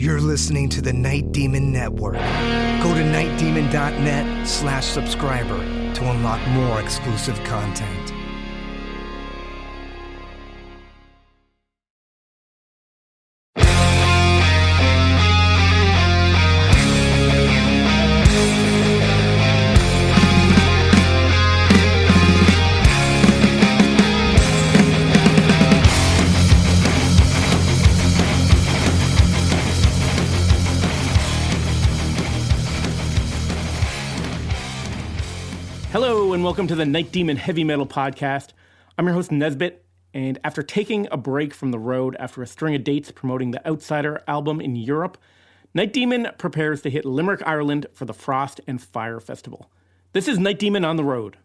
You're listening to the Night Demon Network. Go to nightdemon.net/subscriber to unlock more exclusive content. Hello and welcome to the Night Demon Heavy Metal Podcast. I'm your host Nesbit, and after taking a break from the road after a string of dates promoting the Outsider album in Europe, Night Demon prepares to hit Limerick, Ireland for the Frost and Fire Festival. This is Night Demon on the road.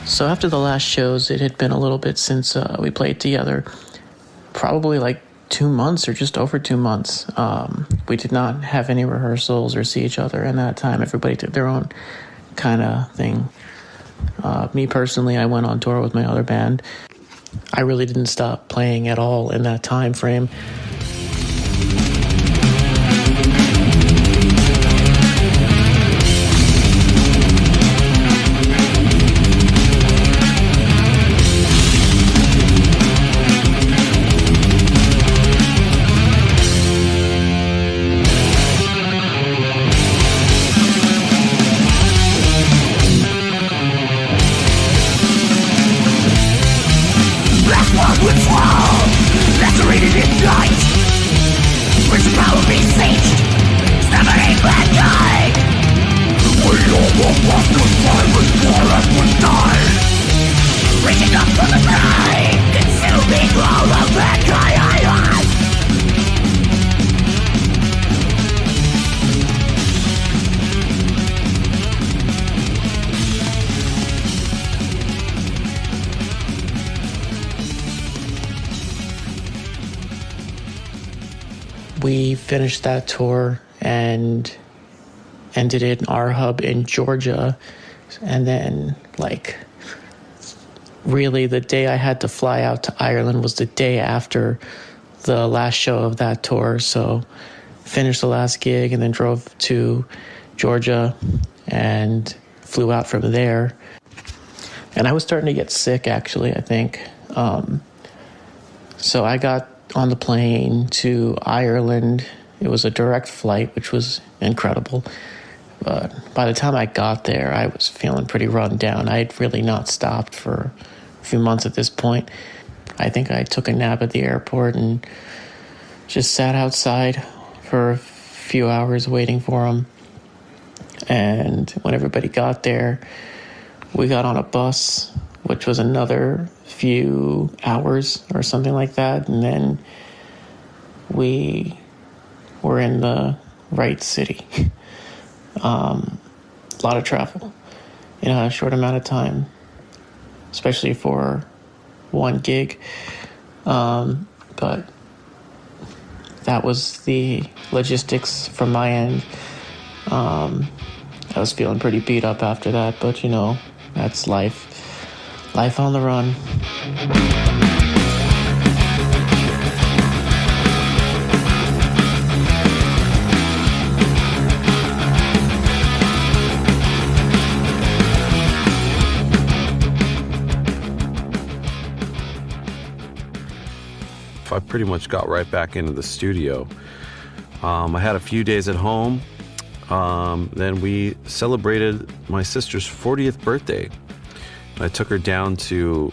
So after the last shows, it had been a little bit since we played together, probably like 2 months or just over 2 months. We did not have any rehearsals or see each other in that time. Everybody did their own kind of thing. Me personally, I went on tour with my other band. I really didn't stop playing at all in that time frame. We finished that tour and ended it in our hub in Georgia. And then, really the day I had to fly out to Ireland was the day after the last show of that tour. So finished the last gig and then drove to Georgia and flew out from there. And I was starting to get sick, actually, I think. So I got on the plane to Ireland. It was a direct flight, which was incredible. But by the time I got there, I was feeling pretty run down. I had really not stopped for a few months at this point. I think I took a nap at the airport and just sat outside for a few hours waiting for him. And when everybody got there, we got on a bus, which was another few hours or something like that. And then we were in the right city. A lot of travel in a short amount of time, especially for one gig. But that was the logistics from my end. I was feeling pretty beat up after that, but that's life. Life on the run. I pretty much got right back into the studio. I had a few days at home. Then we celebrated my sister's 40th birthday. I took her down to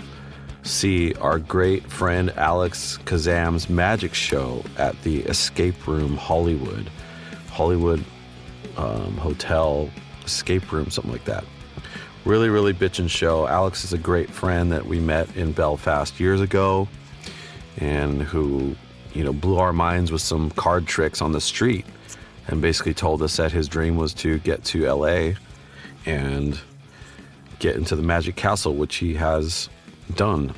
see our great friend Alex Kazam's magic show at the Escape Room Hollywood Hotel Escape Room, something like that. Really, really bitchin' show. Alex is a great friend that we met in Belfast years ago, and who, blew our minds with some card tricks on the street, and basically told us that his dream was to get to LA and get into the Magic Castle, which he has done.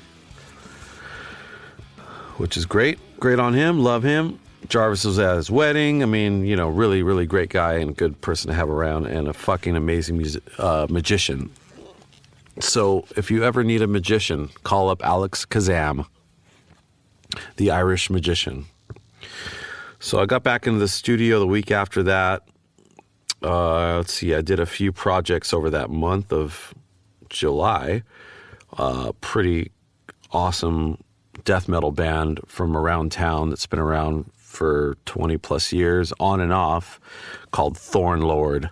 Which is great. Great on him. Love him. Jarvis was at his wedding. I mean, really, really great guy and a good person to have around, and a fucking amazing magician. So if you ever need a magician, call up Alex Kazam, the Irish magician. So I got back into the studio the week after that. Let's see, I did a few projects over that month of July. Pretty awesome death metal band from around town that's been around for 20 plus years, on and off, called Thorn Lord.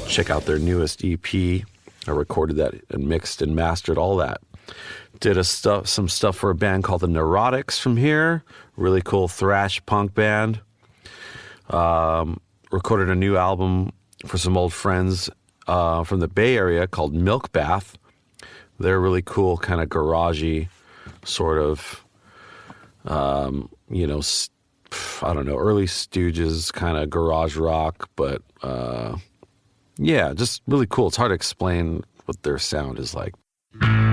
Check out their newest EP. I recorded that and mixed and mastered all that. Did some stuff for a band called the Neurotics from here. Really cool thrash punk band. Recorded a new album for some old friends from the Bay Area called Milk Bath. They're really cool, kind of garagey, sort of, I don't know, early Stooges kind of garage rock, but yeah, just really cool. It's hard to explain what their sound is like. I've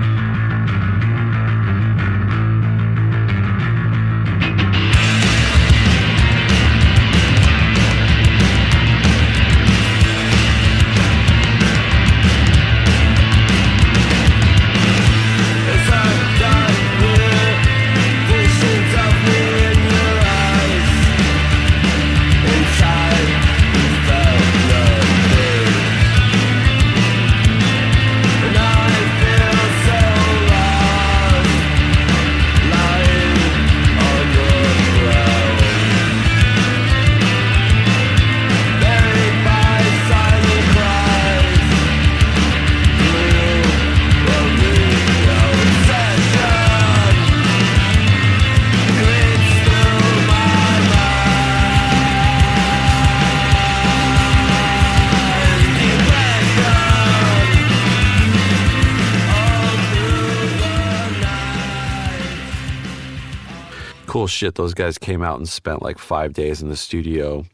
cool shit. Those guys came out and spent like 5 days in the studio,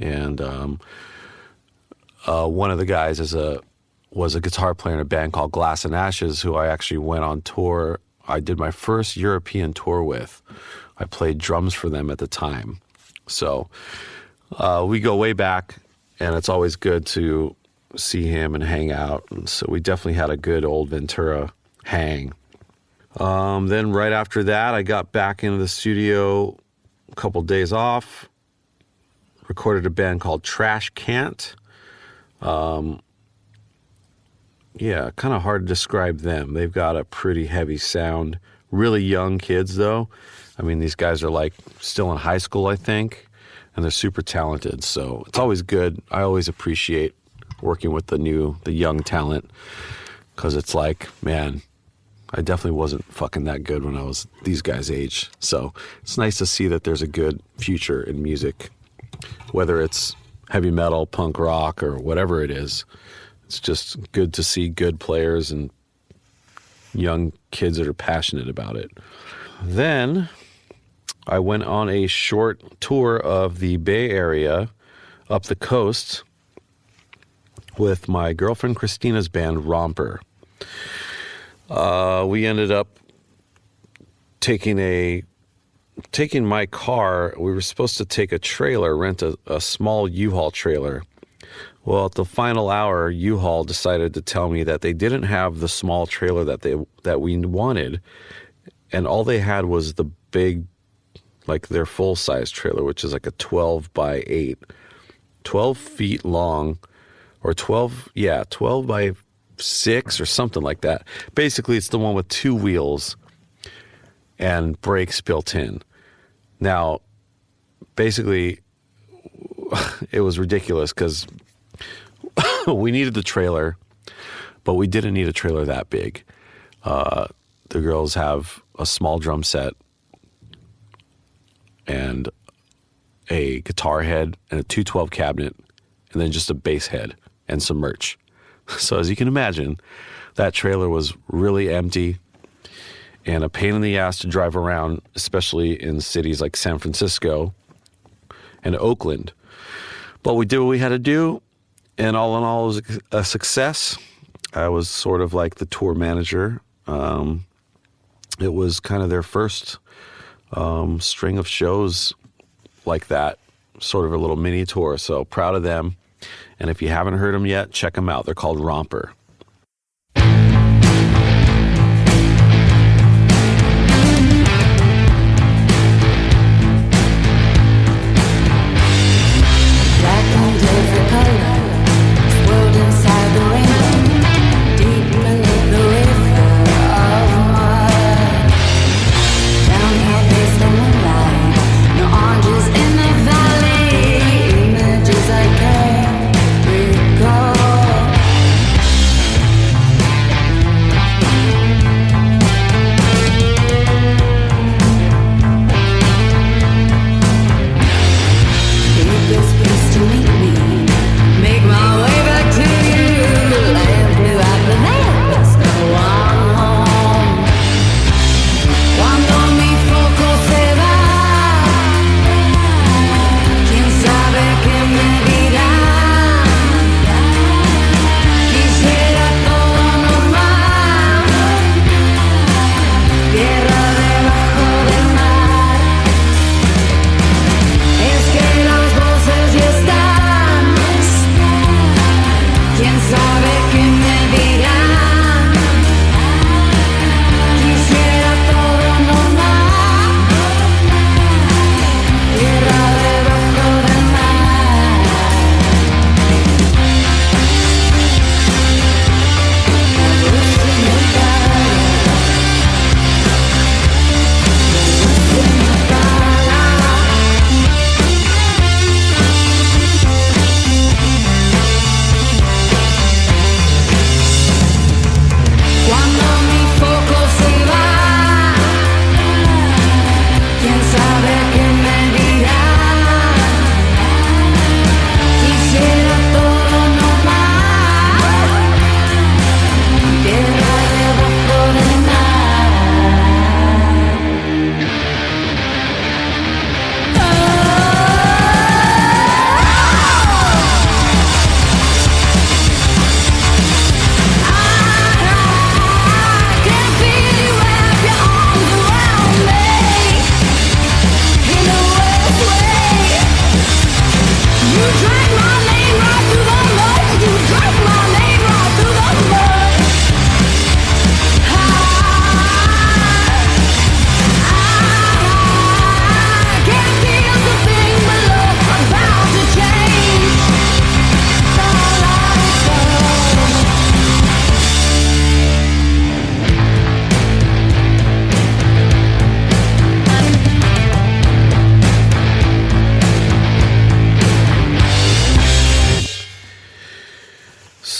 and one of the guys was a guitar player in a band called Glass and Ashes, who I actually went on tour. I did my first European tour with. I played drums for them at the time. So we go way back, and it's always good to see him and hang out. And so we definitely had a good old Ventura hang. Then right after that, I got back into the studio, a couple days off, recorded a band called Trash Cant. Yeah, kind of hard to describe them. They've got a pretty heavy sound. Really young kids, though. I mean, these guys are like still in high school, I think, and they're super talented. So it's always good. I always appreciate working with the young talent, because it's like, man, I definitely wasn't fucking that good when I was these guys' age. So it's nice to see that there's a good future in music, whether it's heavy metal, punk rock, or whatever it is. It's just good to see good players and young kids that are passionate about it. Then I went on a short tour of the Bay Area up the coast with my girlfriend Christina's band Romper. We ended up taking my car. We were supposed to take a trailer, rent a small U-Haul trailer. Well, at the final hour, U-Haul decided to tell me that they didn't have the small trailer that we wanted, and all they had was the big, like their full-size trailer, which is like a 12 by 8, 12 feet long, or 12 by 6 or something like that. Basically, it's the one with 2 wheels and brakes built in. Now, basically, it was ridiculous because we needed the trailer, but we didn't need a trailer that big. The girls have a small drum set and a guitar head and a 212 cabinet, and then just a bass head and some merch. So as you can imagine, that trailer was really empty and a pain in the ass to drive around, especially in cities like San Francisco and Oakland. But we did what we had to do, and all in all, it was a success. I was sort of like the tour manager. It was kind of their first string of shows like that, sort of a little mini tour. So proud of them. And if you haven't heard them yet, check them out. They're called Romper.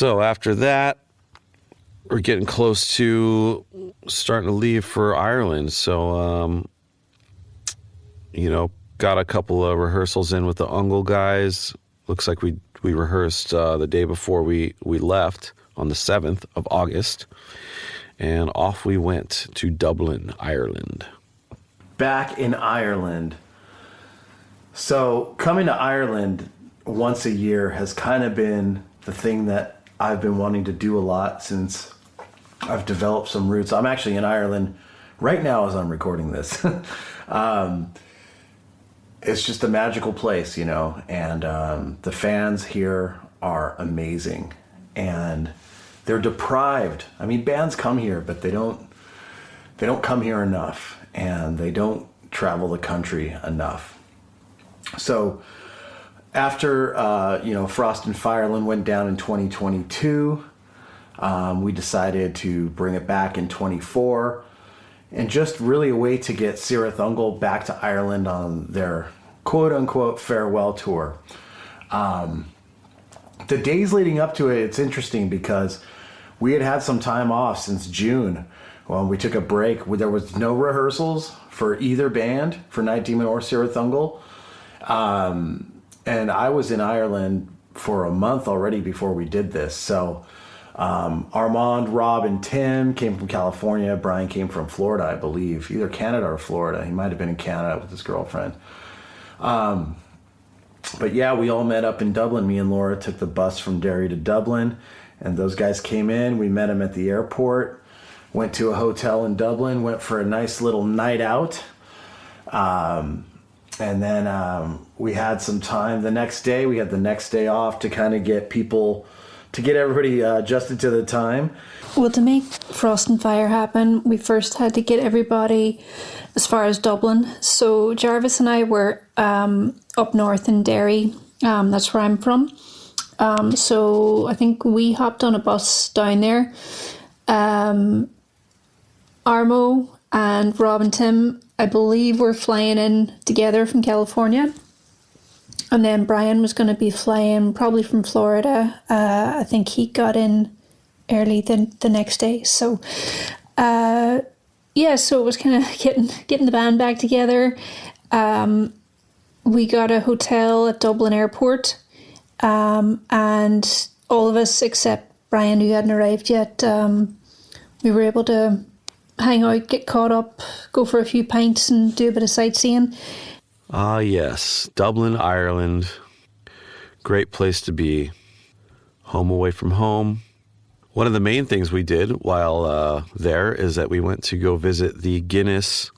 So after that, we're getting close to starting to leave for Ireland. So, got a couple of rehearsals in with the Ungol guys. Looks like we rehearsed the day before we left on the 7th of August. And off we went to Dublin, Ireland. Back in Ireland. So coming to Ireland once a year has kind of been the thing that I've been wanting to do a lot since I've developed some roots. I'm actually in Ireland right now as I'm recording this. It's just a magical place, and the fans here are amazing, and they're deprived. I mean, bands come here, but they don't come here enough, and they don't travel the country enough. So after, Frost and Fireland went down in 2022, we decided to bring it back in 24, and just really a way to get Cirith Ungol back to Ireland on their quote-unquote farewell tour. The days leading up to it, it's interesting because we had some time off since June when we took a break. There was no rehearsals for either band, for Night Demon or Cirith Ungol. And I was in Ireland for a month already before we did this. So Armand, Rob, and Tim came from California. Brian came from Florida, I believe. Either Canada or Florida. He might have been in Canada with his girlfriend. But yeah, we all met up in Dublin. Me and Laura took the bus from Derry to Dublin. And those guys came in. We met them at the airport. Went to a hotel in Dublin. Went for a nice little night out. And then we had some time the next day. We had the next day off to kind of get everybody adjusted to the time. Well, to make Frost and Fire happen, we first had to get everybody as far as Dublin. So Jarvis and I were up north in Derry. That's where I'm from. So I think we hopped on a bus down there. Armo and Rob and Tim, I believe, were flying in together from California. And then Brian was going to be flying probably from Florida. I think he got in early the next day. So, so it was kind of getting the band back together. We got a hotel at Dublin Airport. And all of us except Brian, who hadn't arrived yet, we were able to hang out, get caught up, go for a few pints and do a bit of sightseeing. Ah, yes. Dublin, Ireland. Great place to be. Home away from home. One of the main things we did while there is that we went to go visit the Guinness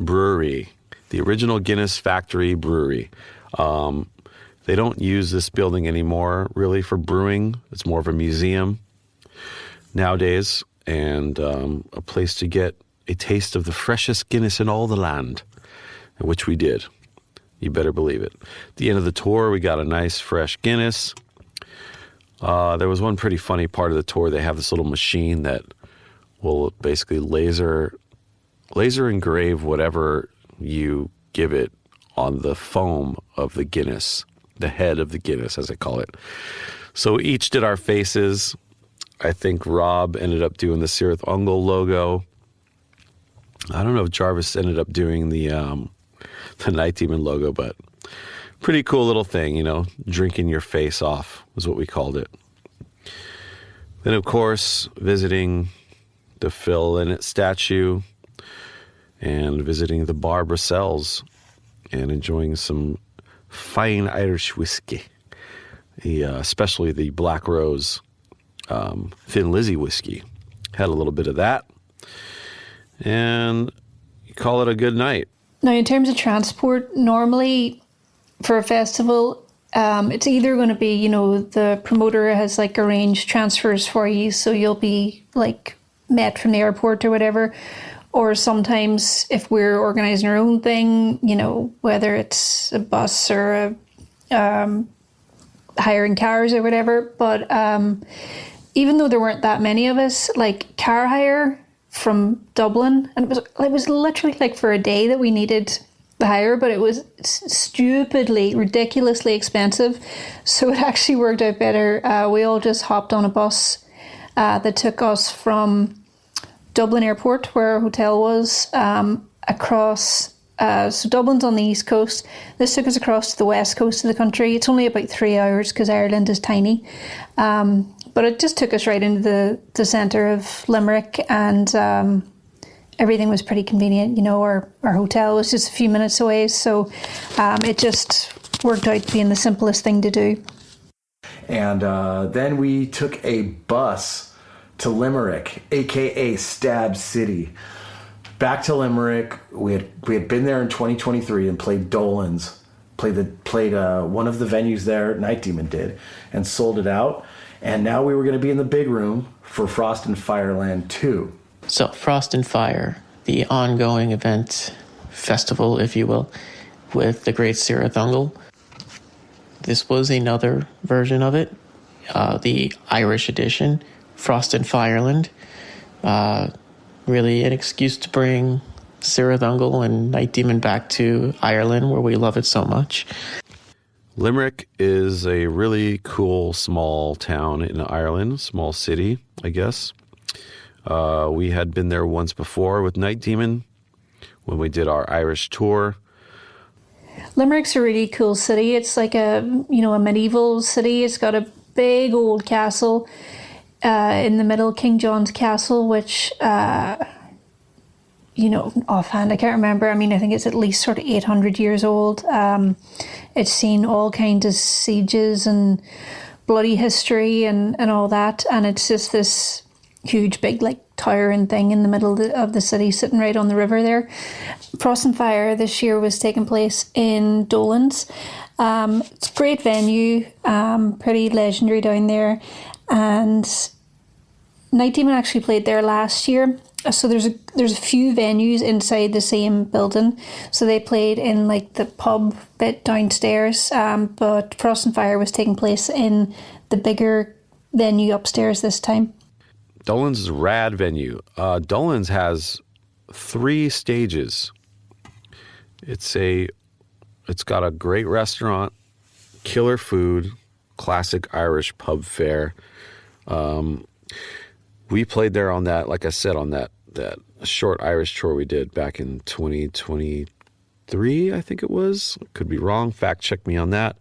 Brewery, the original Guinness factory brewery. They don't use this building anymore, really, for brewing. It's more of a museum nowadays, and a place to get a taste of the freshest Guinness in all the land, which we did. You better believe it. At the end of the tour, we got a nice, fresh Guinness. There was one pretty funny part of the tour. They have this little machine that will basically laser engrave whatever you give it on the foam of the Guinness, the head of the Guinness, as they call it. So each did our faces. I think Rob ended up doing the Cirith Ungol logo. I don't know if Jarvis ended up doing the Night Demon logo, but pretty cool little thing, drinking your face off was what we called it. Then, of course, visiting the Phil Lynott statue and visiting the Bar Brussels and enjoying some fine Irish whiskey, especially the Black Rose Thin Lizzy whiskey. Had a little bit of that. And you call it a good night. Now, in terms of transport, normally for a festival, it's either going to be, the promoter has arranged transfers for you, so you'll be met from the airport or whatever. Or sometimes if we're organising our own thing, whether it's a bus or hiring cars or whatever. But even though there weren't that many of us, car hire from Dublin, and it was literally for a day that we needed hire, but it was stupidly, ridiculously expensive. So it actually worked out better. We all just hopped on a bus that took us from Dublin Airport, where our hotel was, across. So Dublin's on the east coast. This took us across to the west coast of the country. It's only about 3 hours because Ireland is tiny. But it just took us right into the centre of Limerick, and everything was pretty convenient. You know, our hotel was just a few minutes away, so it just worked out being the simplest thing to do. And then we took a bus to Limerick, aka Stab City. Back to Limerick. We had been there in 2023 and played Dolan's, played one of the venues there. Night Demon did, and sold it out. And now we were going to be in the big room for Frost and Fireland 2. So Frost and Fire, the ongoing event, festival, if you will, with the great Cirith Ungol. This was another version of it, the Irish edition, Frost and Fireland. Really an excuse to bring Cirith Ungol and Night Demon back to Ireland, where we love it so much. Limerick is a really cool small town in Ireland, small city, I guess. We had been there once before with Night Demon when we did our Irish tour. Limerick's a really cool city. It's like a medieval city. It's got a big old castle in the middle, King John's Castle, which, offhand, I can't remember. I mean, I think it's at least sort of 800 years old. It's seen all kinds of sieges and bloody history and all that. And it's just this huge, big, like, towering thing in the middle of the city, sitting right on the river there. Frost and Fire this year was taking place in Dolan's. It's a great venue, pretty legendary down there. And Night Demon actually played there last year. So there's a few venues inside the same building. So they played in like the pub bit downstairs, but Frost and Fire was taking place in the bigger venue upstairs this time. Dolan's is a rad venue. Dolan's has 3 stages. It's got a great restaurant, killer food, classic Irish pub fare. We played there on that, like I said, on that short Irish tour we did back in 2023, I think it was. Could be wrong. Fact check me on that.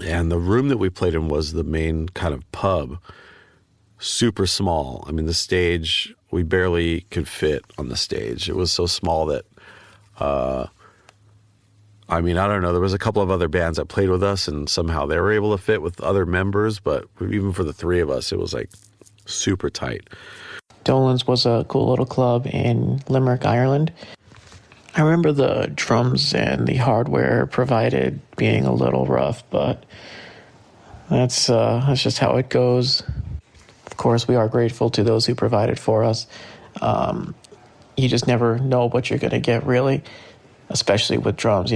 And the room that we played in was the main kind of pub. Super small. I mean, the stage, we barely could fit on the stage. It was so small that, I don't know. There was a couple of other bands that played with us, and somehow they were able to fit with other members. But even for the 3 of us, it was like super tight. Dolan's was a cool little club in Limerick, Ireland. I remember the drums and the hardware provided being a little rough, but that's just how it goes. Of course, we are grateful to those who provided for us. You just never know what you're going to get, really. Especially with drums,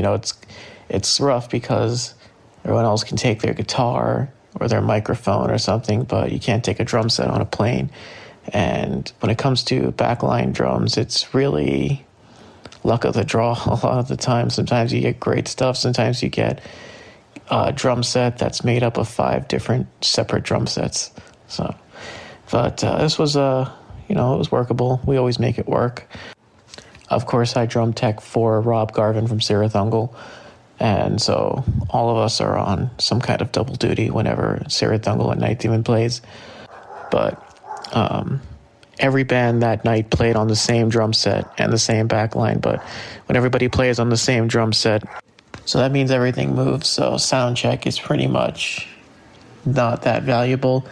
it's rough because everyone else can take their guitar or their microphone or something, but you can't take a drum set on a plane. And when it comes to backline drums, it's really luck of the draw a lot of the time. Sometimes you get great stuff. Sometimes you get a drum set that's made up of 5 different separate drum sets. But this was it was workable. We always make it work. Of course, I drum tech for Rob Garvin from Cirith Ungol, and so all of us are on some kind of double duty whenever Cirith Ungol and Night Demon plays. But every band that night played on the same drum set and the same backline, but when everybody plays on the same drum set, so that means everything moves, so sound check is pretty much not that valuable,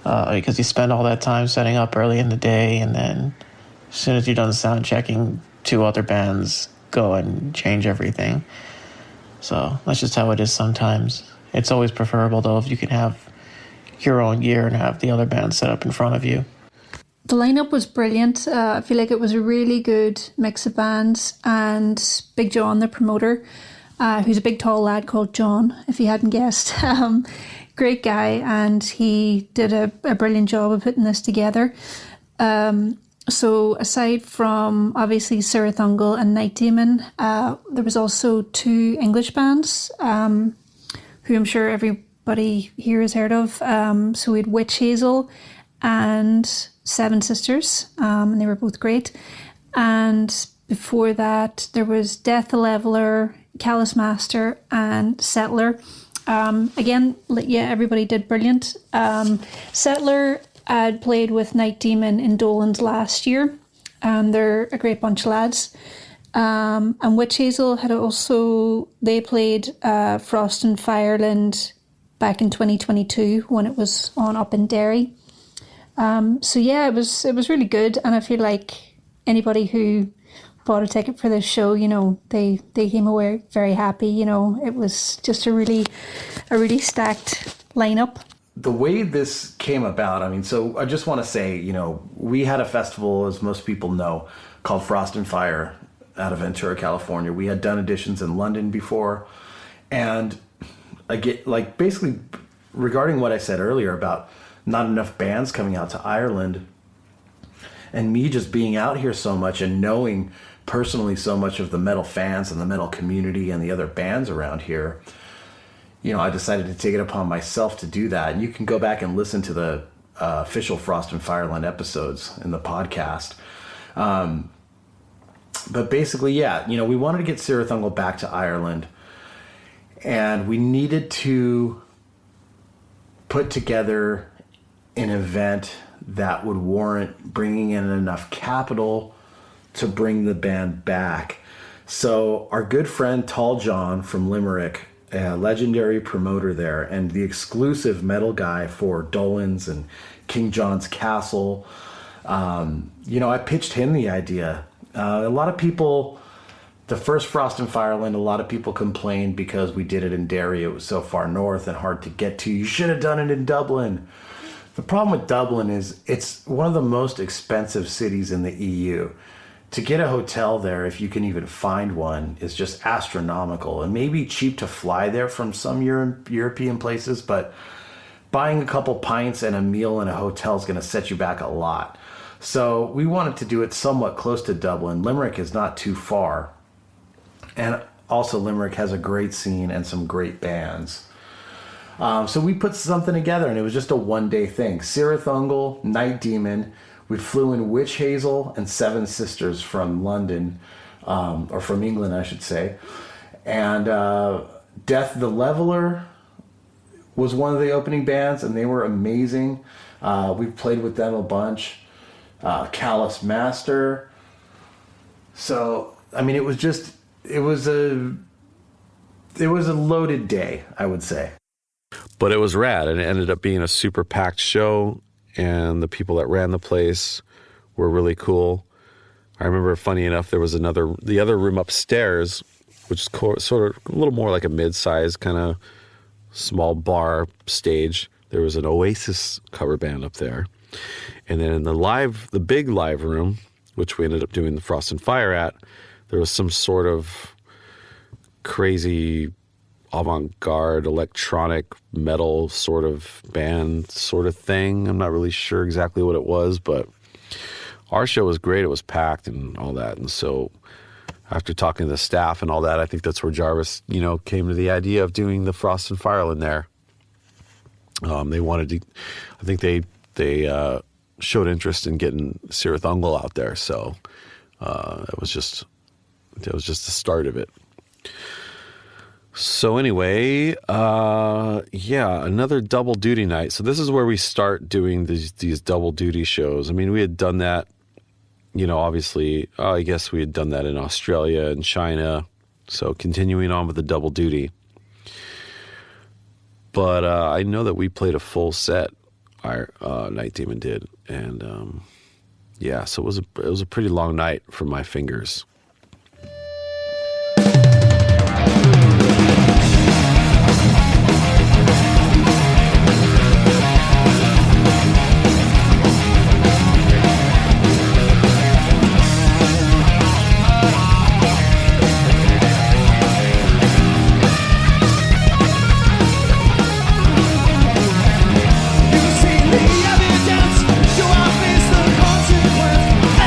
because you spend all that time setting up early in the day, and then as soon as you're done sound checking, 2 other bands go and change everything. So that's just how it is sometimes. It's always preferable, though, if you can have your own gear and have the other band set up in front of you. The lineup was brilliant. I feel like it was a really good mix of bands, and Big John, the promoter, who's a big tall lad called John, if you hadn't guessed. Great guy, and he did a brilliant job of putting this together. So aside from obviously Cirith Ungol and Night Demon, there was also 2 English bands who I'm sure everybody here has heard of. So we had Witch Hazel and Seven Sisters, and they were both great. And before that, there was Death the Leveler, Callous Master, and Settler. Again, yeah, everybody did brilliant. Settler had played with Night Demon in Dolan's last year, and they're a great bunch of lads. And Witch Hazel had also, they played Frost and Fireland back in 2022 when it was on up in Derry. So yeah, it was really good, and I feel like anybody who bought a ticket for this show, you know, they came away very happy. You know, it was just a really stacked lineup. The way this came about, I mean, so I just want to say, you know, we had a festival, as most people know, called Frost and Fire out of Ventura, California. We had done editions in London before. And I get, like, basically regarding what I said earlier about not enough bands coming out to Ireland, and me just being out here so much and knowing personally so much of the metal fans and the metal community and the other bands around here, you know, I decided to take it upon myself to do that. And you can go back and listen to the official Frost and Fireland episodes in the podcast. But basically, yeah, you know, we wanted to get Cirith Ungol back to Ireland, and we needed to put together an event that would warrant bringing in enough capital to bring the band back. So our good friend Tall John from Limerick, a legendary promoter there and the exclusive metal guy for Dolan's and King John's Castle, you know, I pitched him the idea. A lot of people, the first Frost and Fireland, a lot of people complained because we did it in Derry. It was so far north and hard to get to. You should have done it in Dublin. The problem with Dublin is it's one of the most expensive cities in the EU. To get a hotel there, if you can even find one, is just astronomical. It may be cheap to fly there from some European places, but buying a couple pints and a meal in a hotel is going to set you back a lot. So we wanted to do it somewhat close to Dublin. Limerick is not too far. And also Limerick has a great scene and some great bands. So we put something together, and it was just a one-day thing. Cirith Ungol, Night Demon. We flew in Witch Hazel and Seven Sisters from London, or from England, I should say. And Death the Leveler was one of the opening bands, and they were amazing. We played with them a bunch. Callous Master. So, I mean, it was a loaded day, I would say. But it was rad, and it ended up being a super packed show, and the people that ran the place were really cool. I remember, funny enough, there was the other room upstairs, which is sort of a little more like a mid-sized kind of small bar stage. There was an Oasis cover band up there. And then in the big live room, which we ended up doing the Frost and Fire at, there was some sort of crazy avant-garde electronic metal sort of band sort of thing. I'm not really sure exactly what it was, but our show was great. It was packed and all that. And so after talking to the staff and all that, I think that's where Jarvis, you know, came to the idea of doing the Frost and Fireland there. They wanted to, I think they showed interest in getting Cirith Ungol out there. So it was just the start of it. So anyway, another double duty night. So this is where we start doing these double duty shows. I mean, we had done that, you know, obviously, I guess we had done that in Australia and China. So continuing on with the double duty. But I know that we played a full set, our Night Demon did. And so it was a pretty long night for my fingers. You see the evidence, you are face the consequence.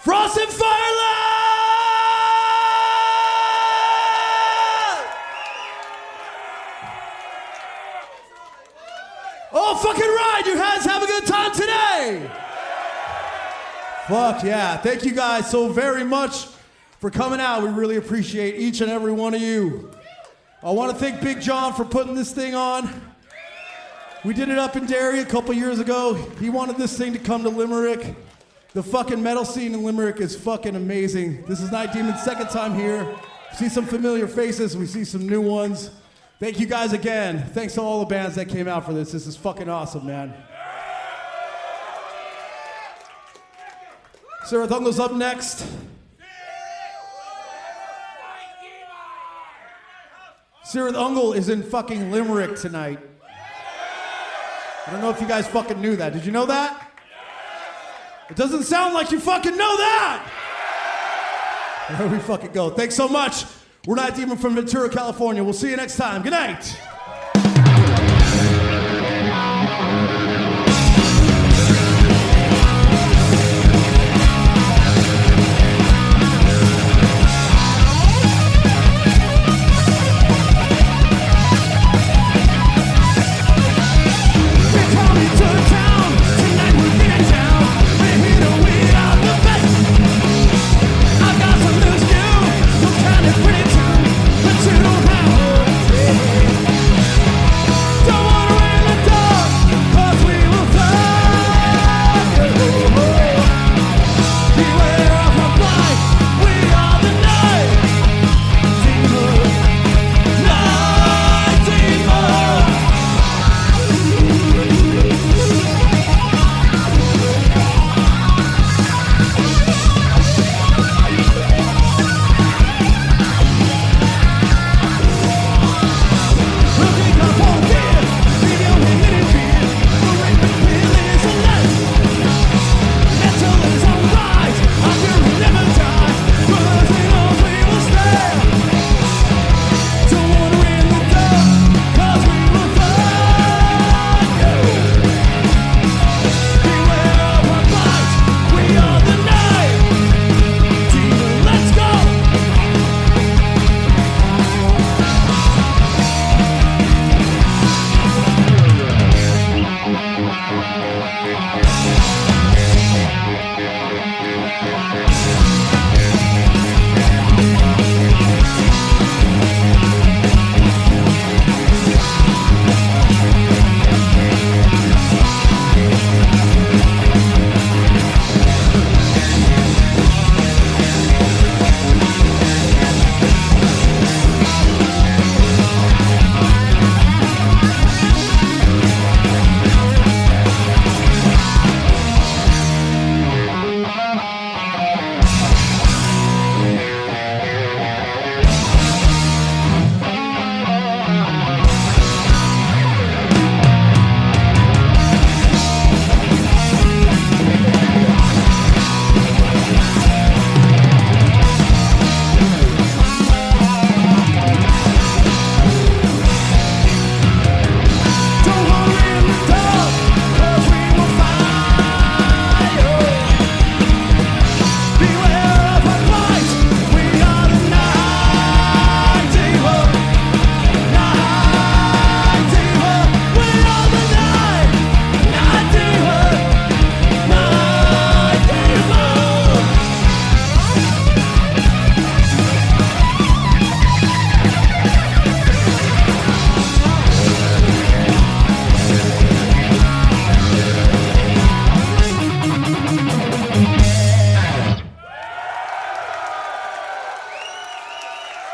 Frost Fireland! Oh, fucking right! You guys have a good time today! Fuck yeah. Thank you guys so very much for coming out. We really appreciate each and every one of you. I want to thank Big John for putting this thing on. We did it up in Derry a couple years ago. He wanted this thing to come to Limerick. The fucking metal scene in Limerick is fucking amazing. This is Night Demon's second time here. We see some familiar faces. We see some new ones. Thank you guys again. Thanks to all the bands that came out for this. This is fucking awesome, man. Cirith Ungol's up next. Cirith Ungol is in fucking Limerick tonight. I don't know if you guys fucking knew that. Did you know that? It doesn't sound like you fucking know that! There we fucking go. Thanks so much. We're Night Demon from Ventura, California. We'll see you next time. Good night.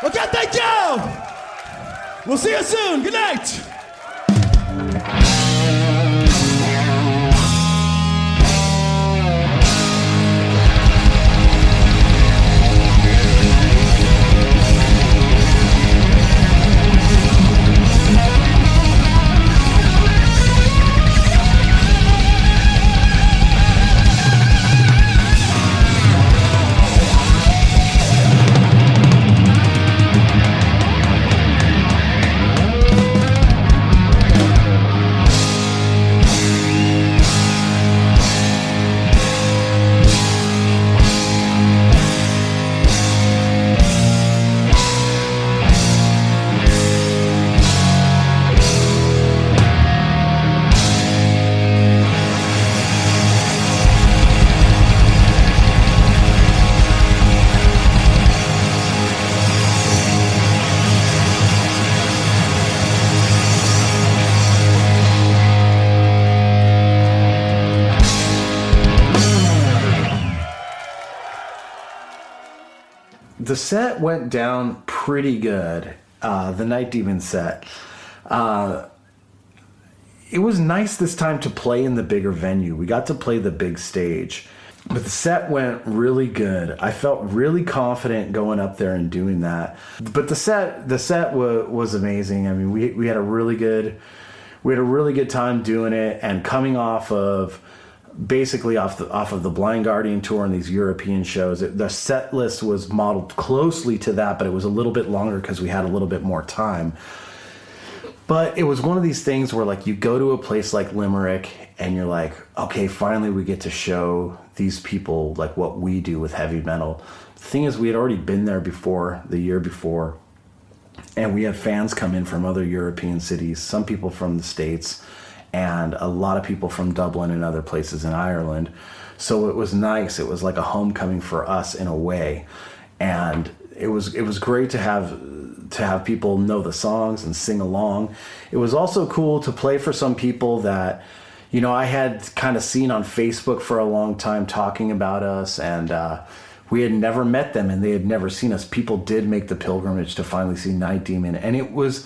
Okay, thank you. We'll see you soon. Good night. The set went down pretty good. The Night Demon set. It was nice this time to play in the bigger venue. We got to play the big stage. But the set went really good. I felt really confident going up there and doing that. But the set was amazing. I mean, we had a really good time doing it, and coming off of the Blind Guardian tour and these European shows. The set list was modeled closely to that, but it was a little bit longer because we had a little bit more time. But it was one of these things where, like, you go to a place like Limerick and you're like, okay, finally we get to show these people like what we do with heavy metal. The thing is, we had already been there before, the year before, and we had fans come in from other European cities, some people from the States, and a lot of people from Dublin and other places in Ireland. So it was nice. It was like a homecoming for us in a way. And it was great to have people know the songs and sing along. It was also cool to play for some people that, you know, I had kind of seen on Facebook for a long time talking about us, and we had never met them and they had never seen us. People did make the pilgrimage to finally see Night Demon, and it was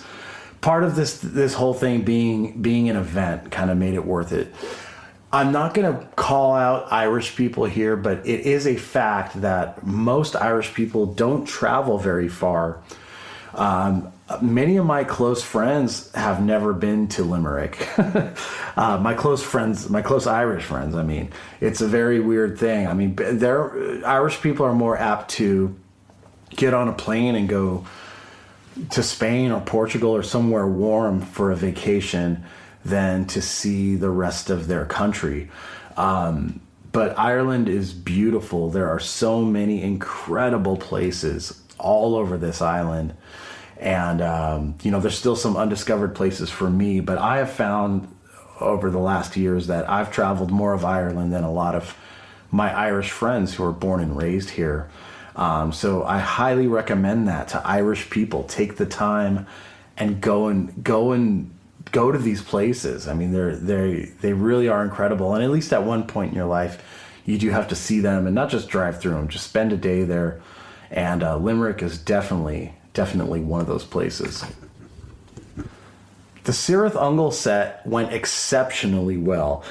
part of this whole thing being an event kind of made it worth it. I'm not going to call out Irish people here, but it is a fact that most Irish people don't travel very far. Many of my close friends have never been to Limerick. My close Irish friends, I mean, it's a very weird thing. I mean, Irish people are more apt to get on a plane and go to Spain or Portugal or somewhere warm for a vacation than to see the rest of their country. But Ireland is beautiful. There are so many incredible places all over this island. And, you know, there's still some undiscovered places for me, but I have found over the last years that I've traveled more of Ireland than a lot of my Irish friends who are born and raised here. So I highly recommend that to Irish people. Take the time and go to these places. I mean, they really are incredible. And at least at one point in your life, you do have to see them and not just drive through them, just spend a day there. And Limerick is definitely one of those places. The Cirith Ungol set went exceptionally well.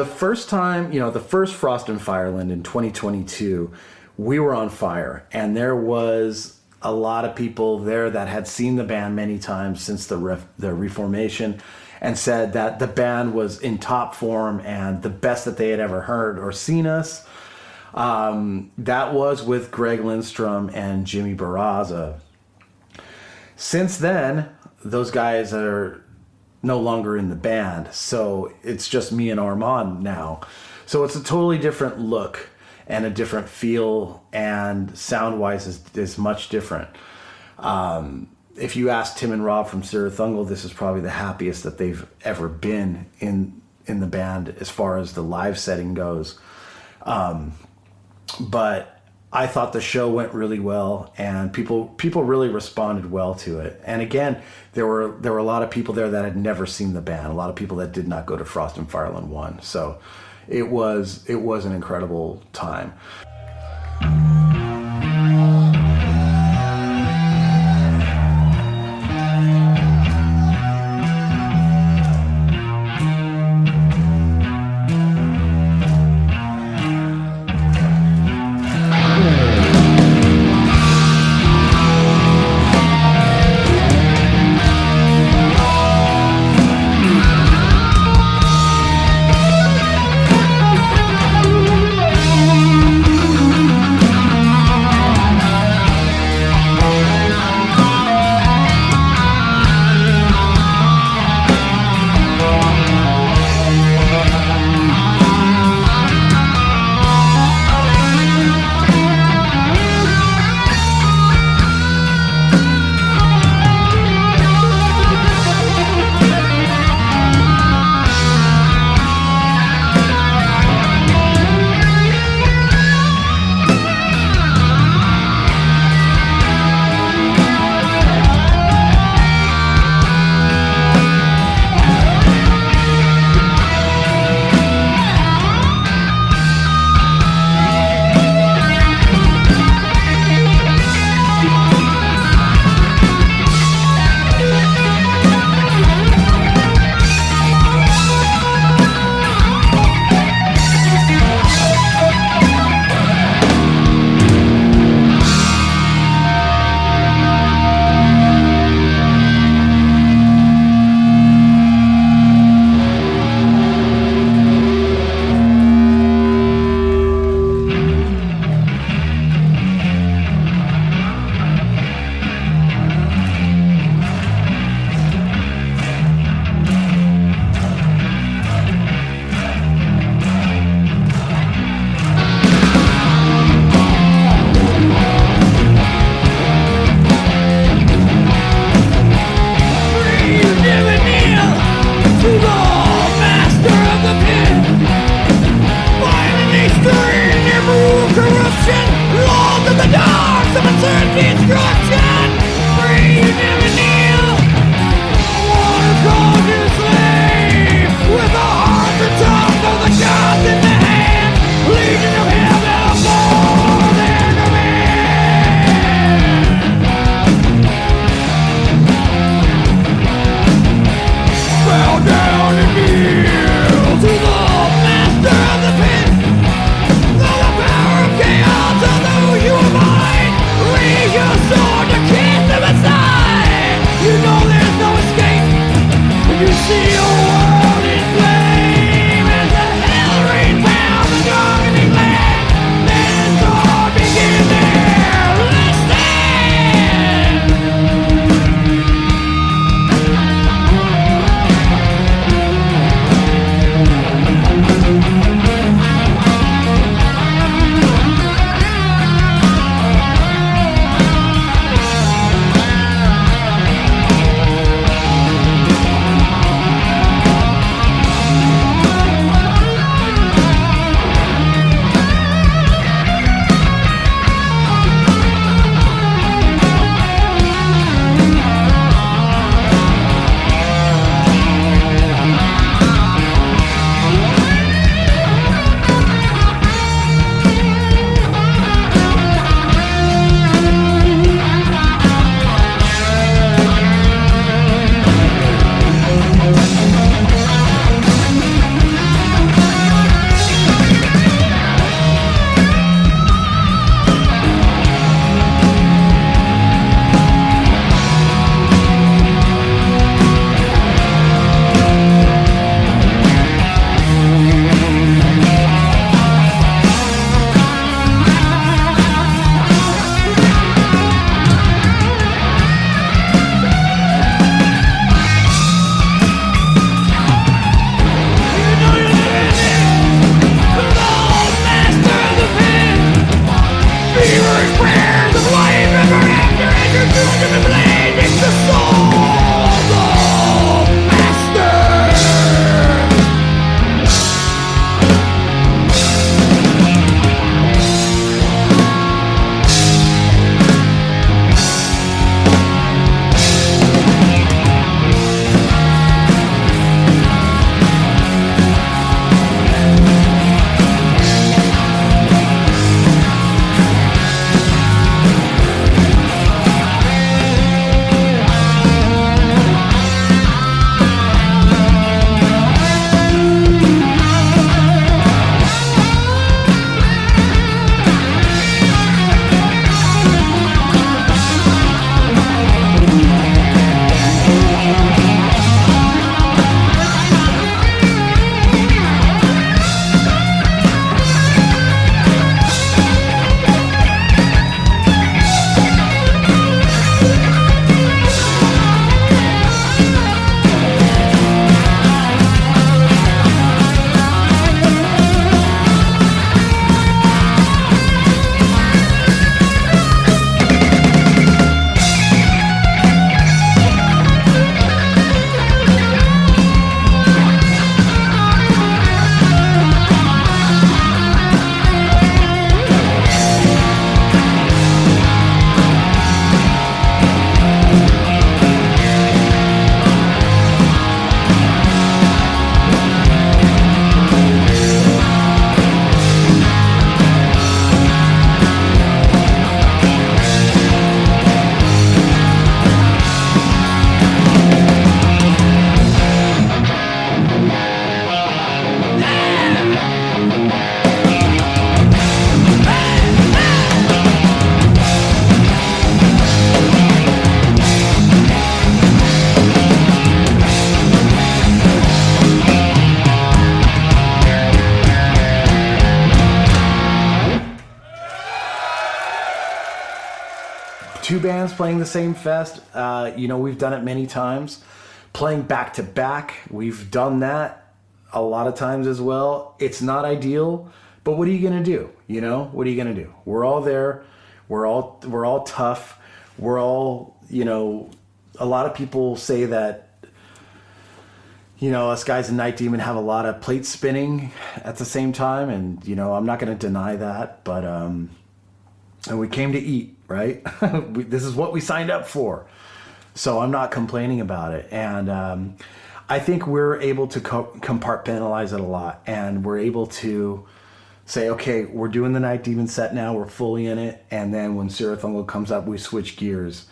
the first time, the first Frost and Fireland in 2022, we were on fire, and there was a lot of people there that had seen the band many times since the reformation, and said that the band was in top form and the best that they had ever heard or seen us. That was with Greg Lindstrom and Jimmy Barraza. Since then, those guys are no longer in the band, so it's just me and Armand now. So it's a totally different look and a different feel, and sound-wise is much different. If you ask Tim and Rob from Cirith Ungol, this is probably the happiest that they've ever been in the band as far as the live setting goes. But I thought the show went really well, and people really responded well to it. And again, there were a lot of people there that had never seen the band, a lot of people that did not go to Frost and Fireland 1. So it was an incredible time. Raise your sword to kingdom aside. two bands playing the same fest, we've done it many times. Playing back to back, we've done that a lot of times as well. It's not ideal, but what are you going to do? What are you going to do? We're all there. We're all tough. We're all, a lot of people say that, us guys in Night Demon have a lot of plate spinning at the same time. And, I'm not going to deny that, but, and we came to eat, right? This is what we signed up for. So I'm not complaining about it. And, I think we're able to compartmentalize it a lot, and we're able to say, okay, we're doing the Night Demon set now, we're fully in it, and then when Cirith Ungol comes up, we switch gears.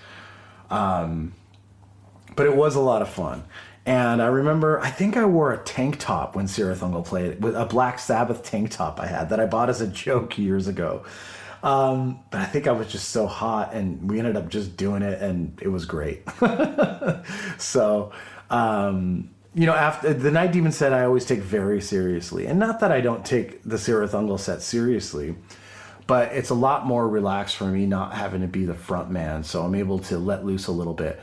But it was a lot of fun. And I remember, I think I wore a tank top when Cirith Ungol played, with a Black Sabbath tank top I had that I bought as a joke years ago. But I think I was just so hot, and we ended up just doing it, and it was great. So, after the Night Demon set, I always take very seriously. And not that I don't take the Cirith Ungol set seriously, but it's a lot more relaxed for me not having to be the front man. So I'm able to let loose a little bit.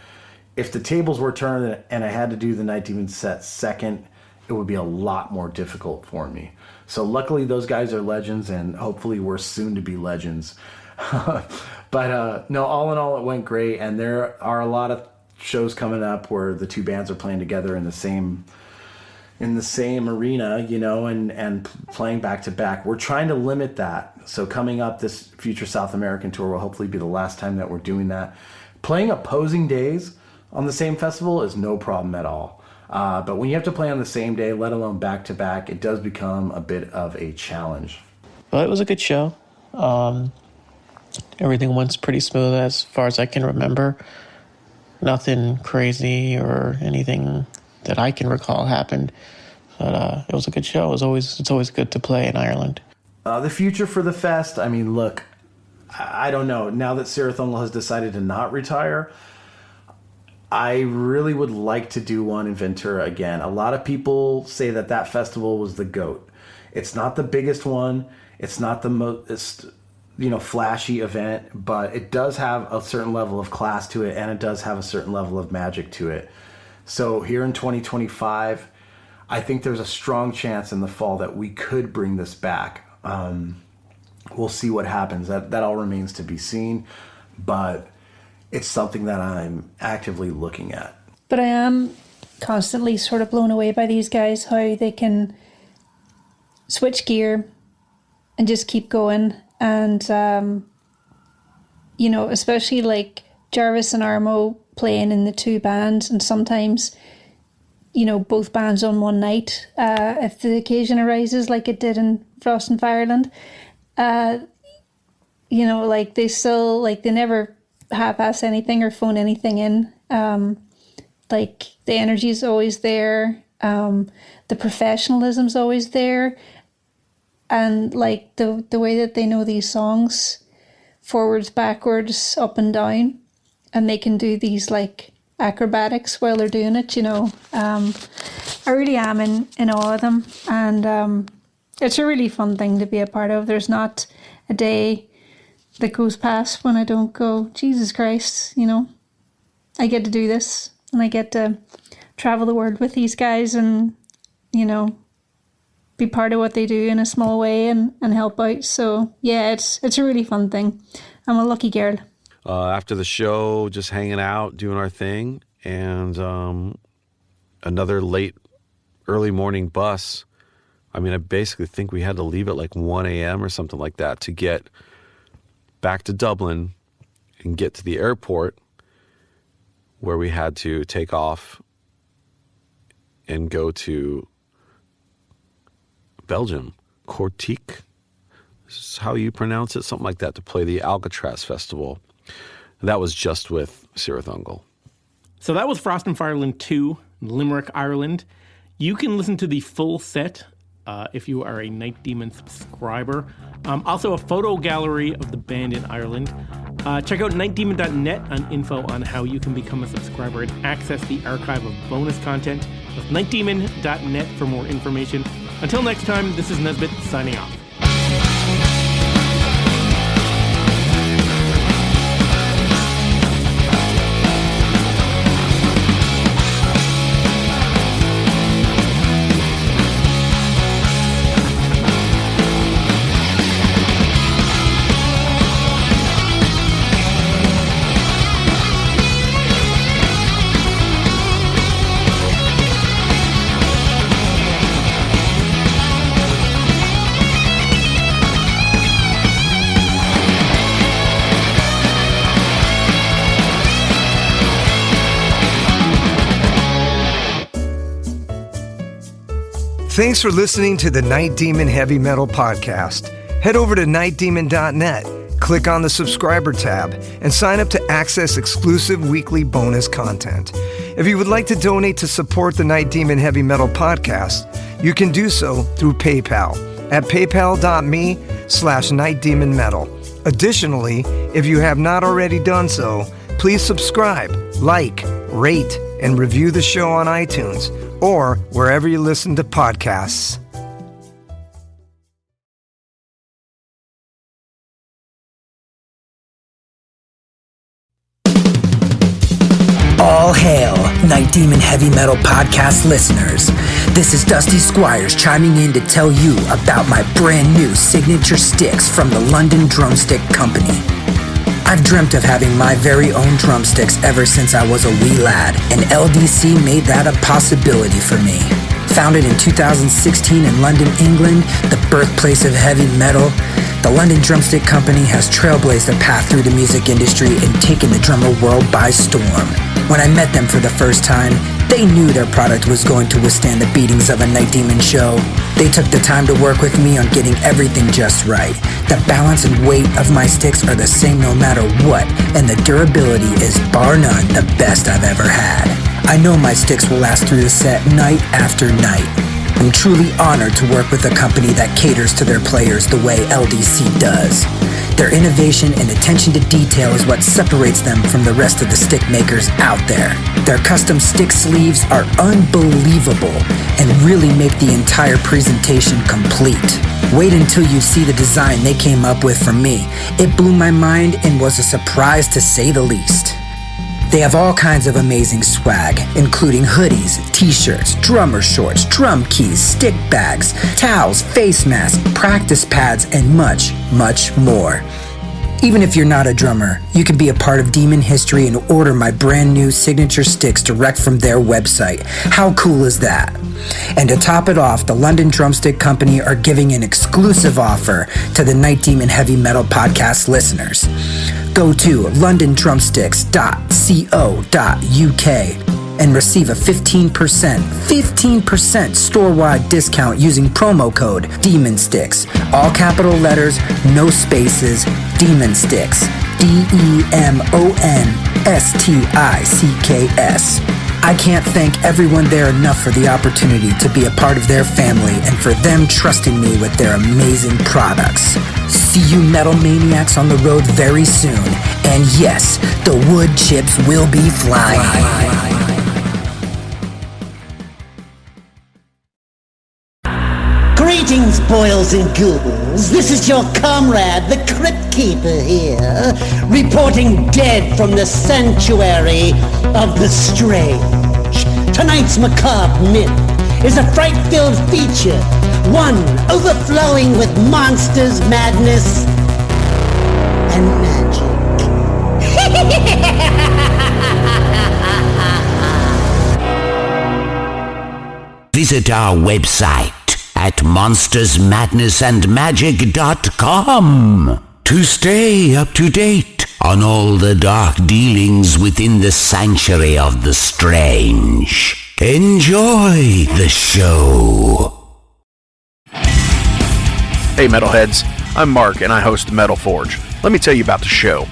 If the tables were turned and I had to do the Night Demon set second, it would be a lot more difficult for me. So luckily those guys are legends, and hopefully we're soon to be legends. But no, all in all, it went great. And there are a lot of shows coming up where the two bands are playing together in the same arena, and playing back to back. We're trying to limit that. So coming up, this future South American tour will hopefully be the last time that we're doing that. Playing opposing days on the same festival is no problem at all. But when you have to play on the same day, let alone back to back, it does become a bit of a challenge. Well, it was a good show. Everything went pretty smooth as far as I can remember. Nothing crazy or anything that I can recall happened. But it was a good show. It's always good to play in Ireland. The future for the fest, I mean, look, I don't know. Now that Cirith Ungol has decided to not retire, I really would like to do one in Ventura again. A lot of people say that festival was the GOAT. It's not the biggest one. It's not the most, flashy event, but it does have a certain level of class to it, and it does have a certain level of magic to it. So here in 2025, I think there's a strong chance in the fall that we could bring this back. We'll see what happens. That all remains to be seen, but it's something that I'm actively looking at. But I am constantly sort of blown away by these guys, how they can switch gear and just keep going. And, especially like Jarvis and Armo playing in the two bands, and sometimes, both bands on one night, if the occasion arises, like it did in Frost and Fireland. They still, they never half-ass anything or phone anything in. The energy is always there. The professionalism's always there. And the way that they know these songs forwards, backwards, up and down, and they can do these acrobatics while they're doing it, I really am in awe of them. And it's a really fun thing to be a part of. There's not a day that goes past when I don't go, Jesus Christ, I get to do this, and I get to travel the world with these guys and, be part of what they do in a small way and help out. So yeah, it's a really fun thing. I'm a lucky girl. After the show, just hanging out, doing our thing, and another early morning bus. I mean, I basically think we had to leave at 1 a.m. or something like that to get back to Dublin and get to the airport, where we had to take off and go to Belgium, Kortrijk, this is how you pronounce it, something like that, to play the Alcatraz Festival. And that was just with Cirith Ungol. So that was Frost and Fireland 2, Limerick, Ireland. You can listen to the full set if you are a Night Demon subscriber. Also a photo gallery of the band in Ireland. Check out nightdemon.net on info on how you can become a subscriber and access the archive of bonus content. That's nightdemon.net for more information. Until next time, this is Nesbitt signing off. Thanks for listening to the Night Demon Heavy Metal Podcast. Head over to nightdemon.net, click on the subscriber tab, and sign up to access exclusive weekly bonus content. If you would like to donate to support the Night Demon Heavy Metal Podcast, you can do so through PayPal at paypal.me/nightdemonmetal. Additionally, if you have not already done so, please subscribe, like, rate, and review the show on iTunes or wherever you listen to podcasts. All hail, Night Demon Heavy Metal Podcast listeners. This is Dusty Squires chiming in to tell you about my brand new signature sticks from the London Drumstick Company. I've dreamt of having my very own drumsticks ever since I was a wee lad, and LDC made that a possibility for me. Founded in 2016 in London, England, the birthplace of heavy metal, the London Drumstick Company has trailblazed a path through the music industry and taken the drummer world by storm. When I met them for the first time, they knew their product was going to withstand the beatings of a Night Demon show. They took the time to work with me on getting everything just right. The balance and weight of my sticks are the same no matter what, and the durability is bar none the best I've ever had. I know my sticks will last through the set night after night. I'm truly honored to work with a company that caters to their players the way LDC does. Their innovation and attention to detail is what separates them from the rest of the stick makers out there. Their custom stick sleeves are unbelievable and really make the entire presentation complete. Wait until you see the design they came up with for me. It blew my mind and was a surprise to say the least. They have all kinds of amazing swag, including hoodies, t-shirts, drummer shorts, drum keys, stick bags, towels, face masks, practice pads, and much, much more. Even if you're not a drummer, you can be a part of Demon history and order my brand new signature sticks direct from their website. How cool is that? And to top it off, the London Drumstick Company are giving an exclusive offer to the Night Demon Heavy Metal Podcast listeners. Go to londondrumsticks.co.uk and receive a 15% store-wide discount using promo code DEMONSTICKS. All capital letters, no spaces, Demon Sticks. DEMONSTICKS. I can't thank everyone there enough for the opportunity to be a part of their family and for them trusting me with their amazing products. See you metal maniacs on the road very soon. And yes, the wood chips will be flying. Greetings, boils and ghouls. This is your comrade, the Crypt Keeper here, reporting dead from the sanctuary of the strange. Tonight's macabre myth is a fright-filled feature, one overflowing with monsters, madness, and magic. Visit our website at monstersmadnessandmagic.com to stay up to date on all the dark dealings within the sanctuary of the strange. Enjoy the show. Hey Metalheads, I'm Mark and I host the Metal Forge. Let me tell you about the show.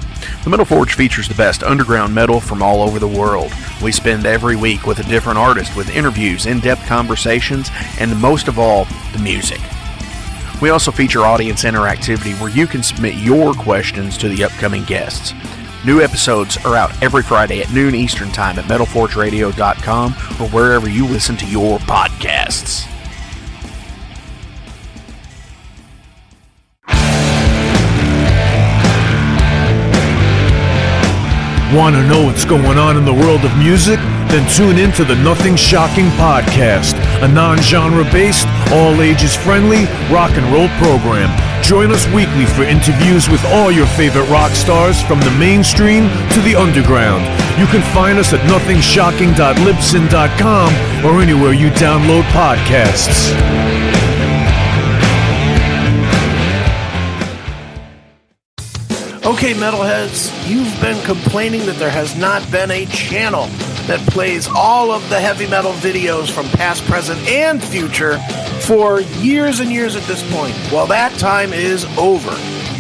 The Metal Forge features the best underground metal from all over the world. We spend every week with a different artist with interviews, in-depth conversations, and most of all, the music. We also feature audience interactivity where you can submit your questions to the upcoming guests. New episodes are out every Friday at noon Eastern Time at metalforgeradio.com or wherever you listen to your podcasts. Want to know what's going on in the world of music? Then tune in to the Nothing Shocking Podcast, a non-genre based, all-ages friendly rock and roll program. Join us weekly for interviews with all your favorite rock stars from the mainstream to the underground. You can find us at nothingshocking.libsyn.com or anywhere you download podcasts. Okay, metalheads, you've been complaining that there has not been a channel that plays all of the heavy metal videos from past, present, and future for years and years at this point. Well, that time is over.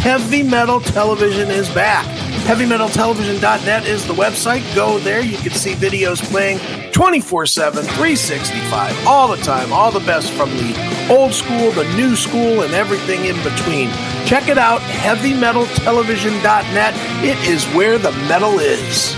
Heavy Metal Television is back. HeavyMetalTelevision.net is the website. Go there. You can see videos playing 24/7, 365, all the time. All the best from the old school, the new school, and everything in between. Check it out, HeavyMetalTelevision.net. It is where the metal is.